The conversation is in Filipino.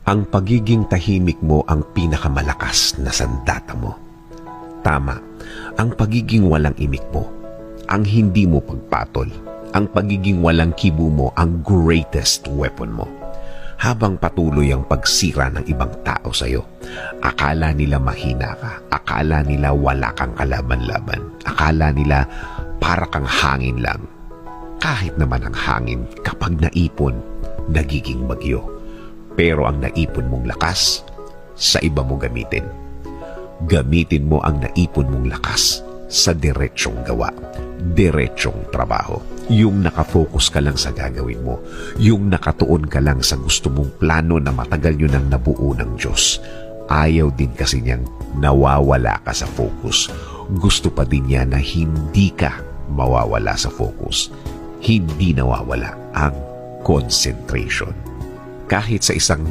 Ang pagiging tahimik mo ang pinakamalakas na sandata mo. Tama, ang pagiging walang imik mo, ang hindi mo pagpatol, ang pagiging walang kibo mo ang greatest weapon mo. Habang patuloy ang pagsira ng ibang tao sa'yo, akala nila mahina ka, akala nila wala kang kalaban-laban, akala nila para kang hangin lang. Kahit naman ang hangin kapag naipon, nagiging bagyo. Pero ang naipon mong lakas, sa iba mo gamitin. Gamitin mo ang naipon mong lakas sa diretsyong gawa, diretsyong trabaho. Yung nakafocus ka lang sa gagawin mo, yung nakatuon ka lang sa gusto mong plano na matagal yun ang nabuo ng Diyos. Ayaw din kasi niyang nawawala ka sa focus. Gusto pa din niya na hindi ka mawawala sa focus. Hindi nawawala ang concentration. Kahit sa isang